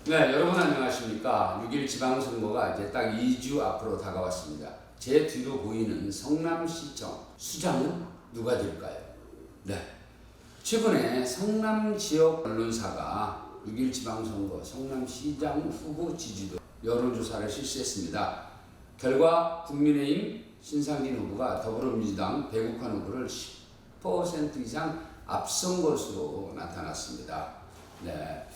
네, 여러분 안녕하십니까. 6일 지방선거가 이제 딱 2주 앞으로 다가왔습니다. 제 뒤로 보이는 성남시청 수장은 누가 될까요? 네. 최근에 성남 지역 언론사가 6일 지방선거 성남시장 후보 지지도 여론조사를 실시했습니다. 결과 국민의힘 신상진 후보가 더불어민주당 배국환 후보를 10% 이상 앞선 것으로 나타났습니다. 네.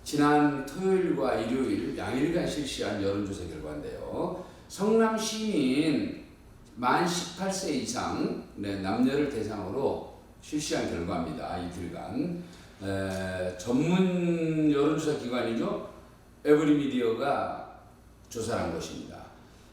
지난 토요일과 일요일 양일간 실시한 여론조사 결과인데요. 성남 시민 만 18세 이상 남녀를 대상으로 실시한 결과입니다. 이틀간 전문 여론조사 기관이죠. 에브리미디어가 조사한 것입니다.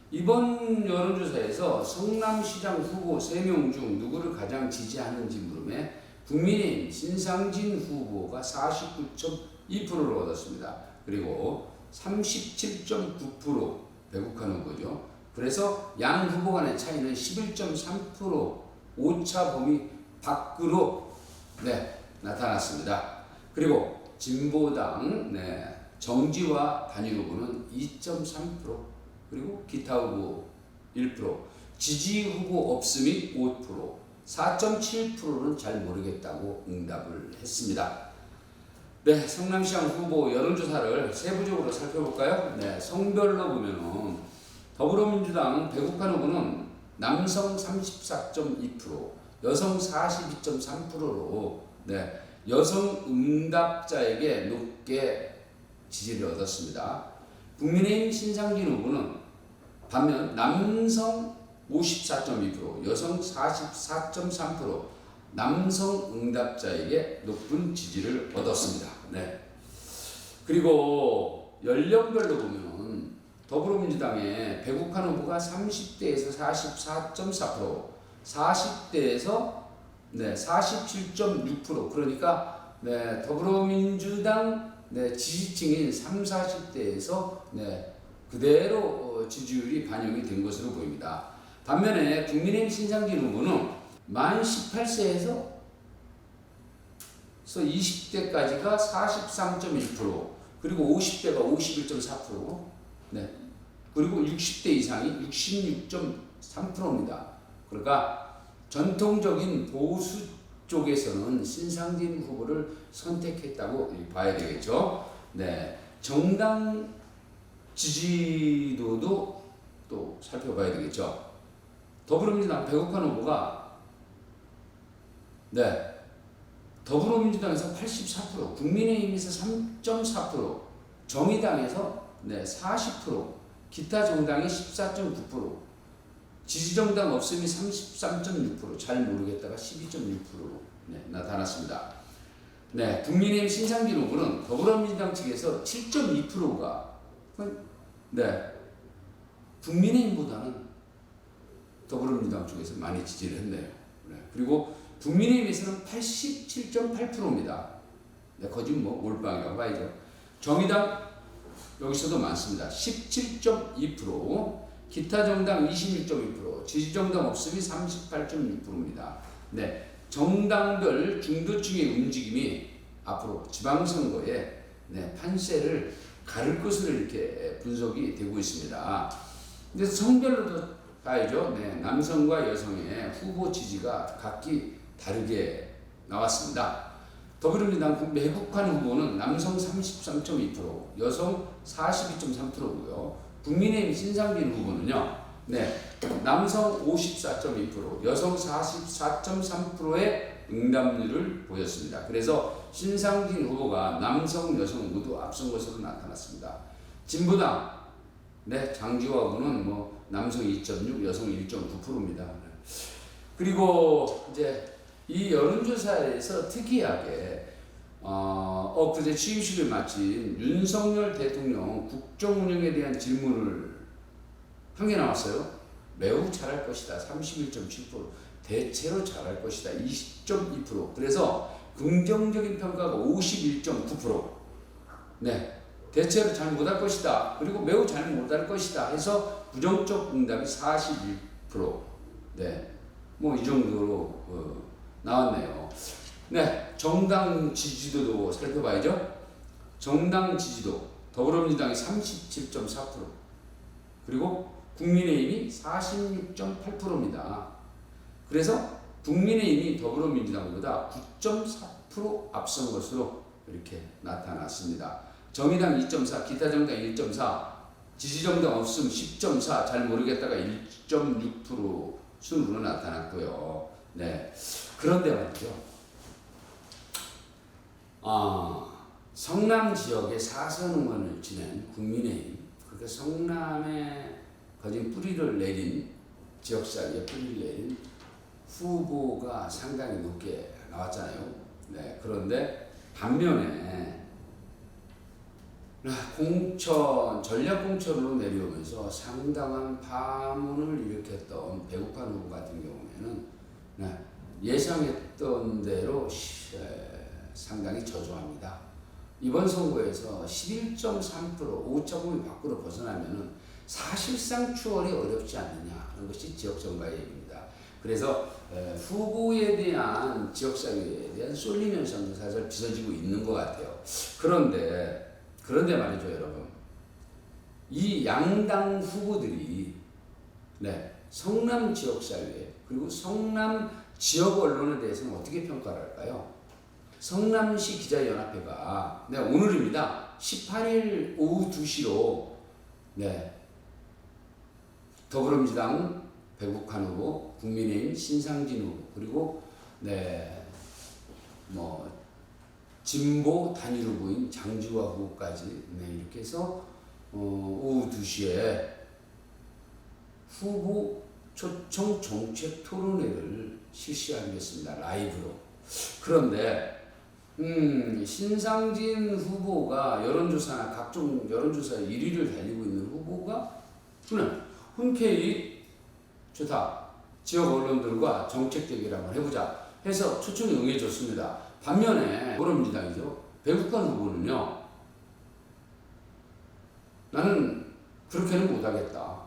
이번 여론조사에서 성남시장 후보 3명 중 누구를 가장 지지하는지 물음에 국민의힘 신상진 후보가 49.2%를 얻었습니다. 그리고 37.9% 배국환 후보죠. 그래서 양 후보 간의 차이는 11.3% 오차 범위 밖으로 나타났습니다. 그리고 진보당 정지와 단일 후보는 2.3%, 그리고 기타 후보 1%, 지지 후보 없음이 5%, 4.7%는 잘 모르겠다고 응답을 했습니다. 네, 성남시장 후보 여론조사를 세부적으로 살펴볼까요? 네, 성별로 보면은 더불어민주당 배국환 후보는 남성 34.2%, 여성 42.3%로 여성 응답자에게 높게 지지를 얻었습니다. 국민의힘 신상진 후보는 반면 남성 54.2%, 여성 44.3%, 남성 응답자에게 높은 지지를 얻었습니다. 네. 그리고 연령별로 보면 더불어민주당의 배국환 후보가 30대에서 44.4%, 40대에서 47.6%, 그러니까 더불어민주당 지지층인 30, 40대에서 그대로 지지율이 반영이 된 것으로 보입니다. 반면에 국민의힘 신상진 후보는 만 18세에서 20대까지가 43.1%, 그리고 50대가 51.4%, 그리고 60대 이상이 66.3%입니다. 그러니까 전통적인 보수 쪽에서는 신상진 후보를 선택했다고 봐야 되겠죠. 정당 지지도도 또 살펴봐야 되겠죠. 더불어민주당 배국환 후보가 더불어민주당에서 84%, 국민의힘에서 3.4%, 정의당에서 40%, 기타 정당이 14.9%, 지지정당 없음이 33.6%, 잘 모르겠다가 12.6%로 나타났습니다. 국민의힘 신상진 후보는 더불어민주당 측에서 7.2%가 국민의힘보다는 더불어민주당 쪽에서 많이 지지를 했네요. 그리고 국민의힘에서는 87.8%입니다. 거짓 몰빵이라고 봐야죠. 정의당 여기서도 많습니다. 17.2%, 기타 정당 26.2%, 지지정당 없음이 38.6%입니다. 정당별 중도층의 움직임이 앞으로 지방선거에 판세를 가를 것으로 이렇게 분석이 되고 있습니다. 근데 성별로도 봐야죠. 남성과 여성의 후보 지지가 각기 다르게 나왔습니다. 더불어민주당 배국환 후보는 남성 33.2%, 여성 42.3%고요. 국민의힘 신상진 후보는요, 남성 54.2%, 여성 44.3%의 응답률을 보였습니다. 그래서 신상진 후보가 남성, 여성 모두 앞선 것으로 나타났습니다. 진보당 장지화 후보는 남성 2.6, 여성 1.9%입니다. 그리고 이제 이 여론조사에서 특이하게 그제 취임식을 마친 윤석열 대통령 국정 운영에 대한 질문을 한 개 나왔어요. 매우 잘할 것이다 31.7%, 대체로 잘할 것이다 20.2%, 그래서 긍정적인 평가가 51.9%, 대체로 잘 못할 것이다, 그리고 매우 잘 못할 것이다 해서 부정적 응답이 41%, 이 정도로 나왔네요. 정당 지지도도 살펴봐야죠. 정당 지지도 더불어민주당이 37.4%, 그리고 국민의힘이 46.8%입니다. 그래서 국민의힘이 더불어민주당보다 9.4% 앞선 것으로 이렇게 나타났습니다. 정의당 2.4, 기타 정당 1.4, 지지정당 없음 10.4, 잘 모르겠다가 1.6% 순으로 나타났고요. 네. 그런데 말이죠. 성남 지역에 4선 의원을 지낸 국민의힘, 그러니까 성남에 거진 뿌리를 내린, 지역사회에 뿌리를 내린 후보가 상당히 높게 나왔잖아요. 네. 그런데 반면에 전략공천으로 내려오면서 상당한 파문을 일으켰던 배국환 후보 같은 경우에는 예상했던 대로 상당히 저조합니다. 이번 선거에서 11.3% 오차범위 밖으로 벗어나면은 사실상 추월이 어렵지 않느냐 하는 것이 지역정가의 얘기입니다. 그래서 후보에 대한 지역사회에 대한 쏠림 현상도 사실 빚어지고 있는 것 같아요. 그런데 말이죠, 여러분. 이 양당 후보들이 성남 지역사회 그리고 성남 지역 언론에 대해서는 어떻게 평가를 할까요? 성남시 기자연합회가 오늘입니다. 18일 오후 2시로 더불어민주당 배국환 후보, 국민의힘 신상진 후보, 그리고 진보 단일 후보인 장지화 후보까지 이렇게 해서 오후 2시에 후보 초청 정책 토론회를 실시하겠습니다. 라이브로. 그런데 신상진 후보가 여론조사나 각종 여론조사에 1위를 달리고 있는 후보가 흔쾌히 좋다. 지역 언론들과 정책 대결을 한번 해보자 해서 초청에 응해줬습니다. 반면에 더불어민주당이죠. 배국환 후보는요. 나는 그렇게는 못하겠다.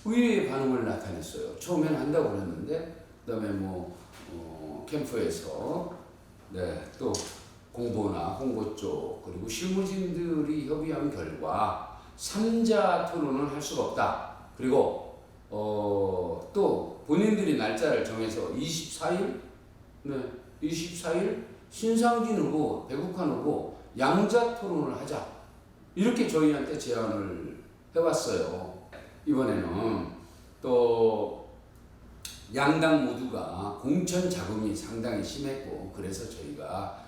의외의 반응을 나타냈어요. 처음에는 한다고 그랬는데 그다음에 캠프에서 또 공보나 홍보 쪽 그리고 실무진들이 협의한 결과 3자 토론을 할 수가 없다. 그리고 또 본인들이 날짜를 정해서 24일 신상진 후보, 배국환 후보 양자 토론을 하자. 이렇게 저희한테 제안을 해왔어요. 이번에는 또 양당 모두가 공천 자금이 상당히 심했고 그래서 저희가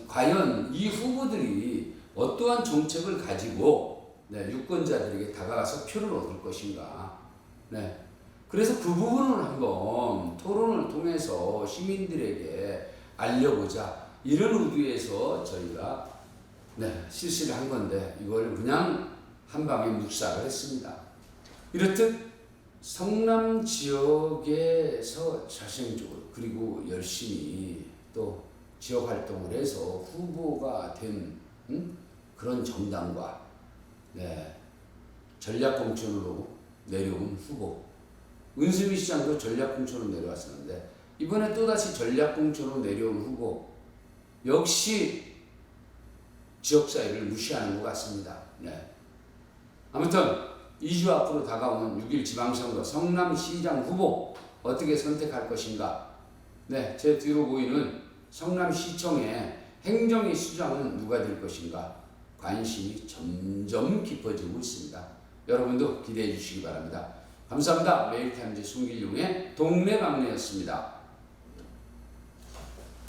과연 이 후보들이 어떠한 정책을 가지고 유권자들에게 다가가서 표를 얻을 것인가. 그래서 그 부분을 한번 토론을 통해서 시민들에게 알려보자. 이런 의도에서 저희가 실시를 한 건데 이걸 그냥 한 방에 묵살을 했습니다. 이렇듯 성남 지역에서 자생적으로 그리고 열심히 또 지역 활동을 해서 후보가 된 그런 정당과 전략공천으로 내려온 후보, 은수미 시장도 전략공천으로 내려왔었는데 이번에 또다시 전략공천으로 내려온 후보 역시 지역사회를 무시하는 것 같습니다. 아무튼 2주 앞으로 다가오는 6일 지방선거 성남시장 후보 어떻게 선택할 것인가. 제 뒤로 보이는 성남시청의 행정위 수장은 누가 될 것인가. 관심이 점점 깊어지고 있습니다. 여러분도 기대해 주시기 바랍니다. 감사합니다. 매일타임즈 송길용의 동네방네였습니다.